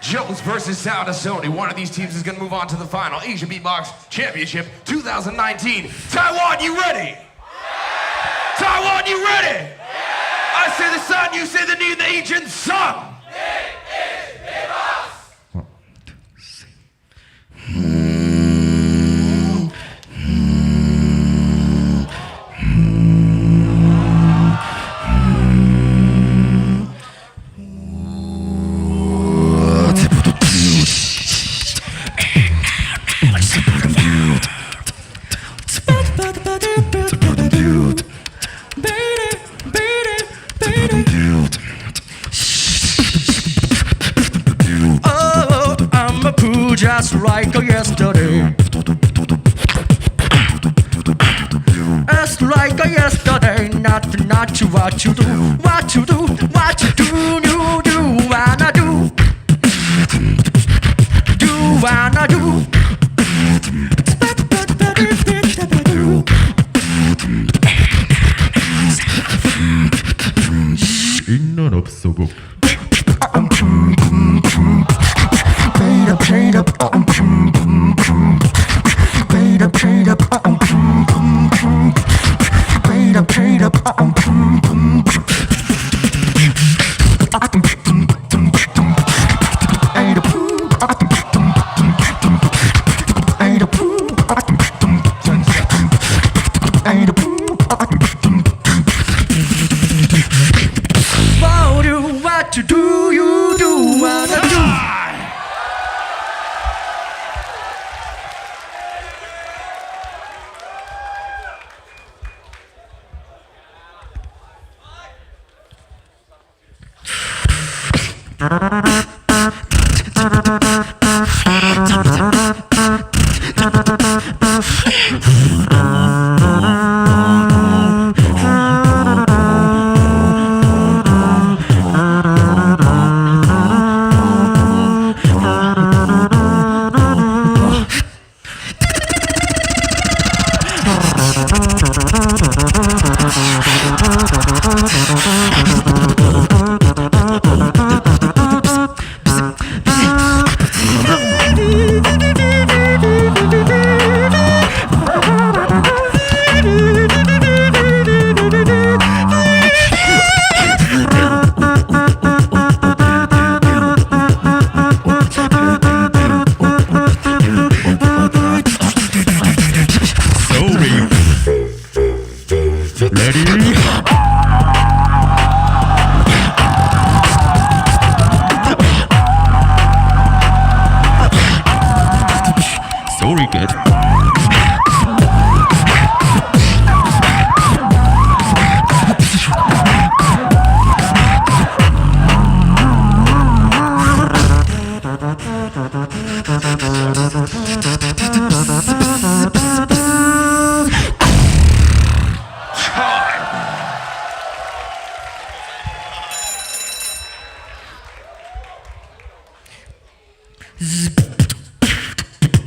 Joe's versus Sound of Sony. One of these teams is gonna move on to the final Asia Beatbox Championship 2019. Taiwan, you ready? Yeah! Taiwan, you ready? Yeah! I say the sun, you say the need, the ancient song. Just like yesterday. It's like yesterday. Not what you do, what you do, what you do, you do, wanna do, do, wanna do. 인연 없어고. What you do, you do, wanna do. Sorry, kid.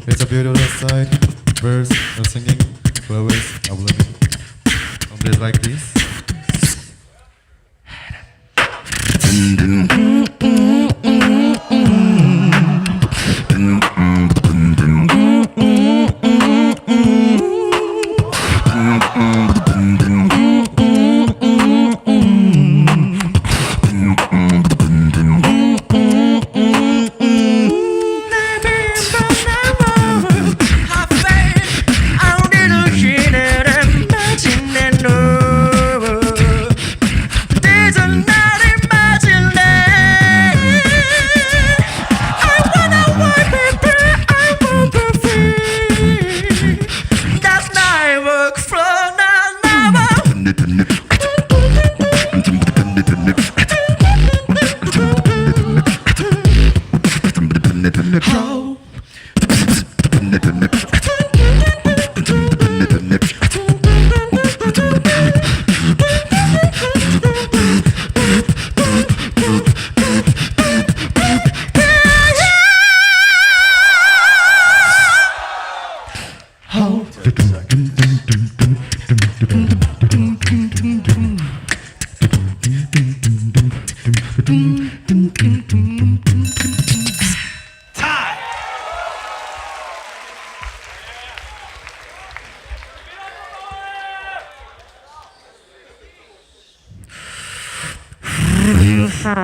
It's a beautiful side, verse, and singing, flowers, I love it. I'm like this. Yo,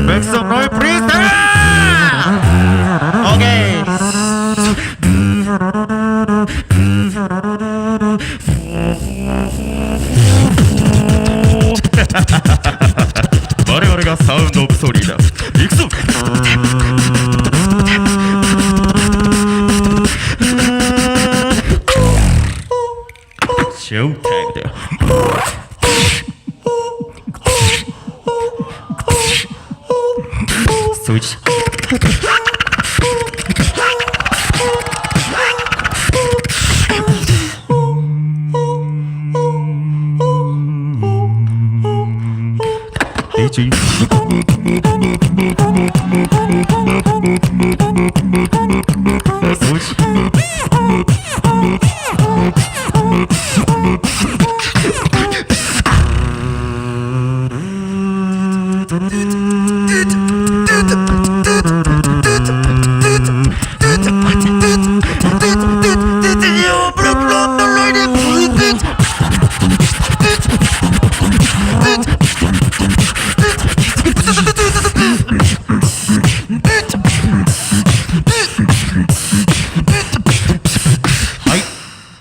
make some noise, please. Okay.我々がサウンドオブソリーだ。行くぞ。ショータイムだよ。スイッチ。DJ。スイッチ。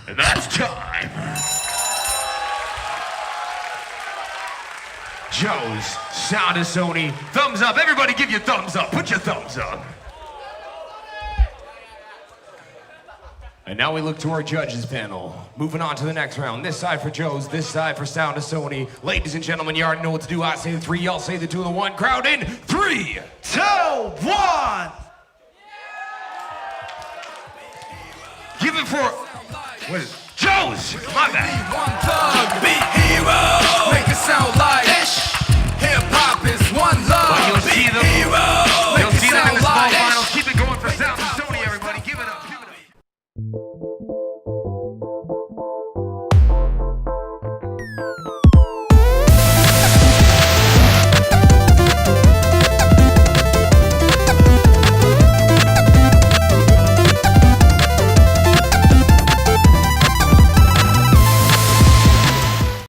And that's time. Joe's Sound of Sony. Thumbs up. Everybody give your thumbs up. Put your thumbs up. And now we look to our judges panel. Moving on to the next round. This side for Joe's, this side for Sound of Sony. Ladies and gentlemen, you already know what to do. I say the 3, y'all say the 2 and the 1. Crowd in 3, 2, 1. Give it for... What is it? Joe's! My bad.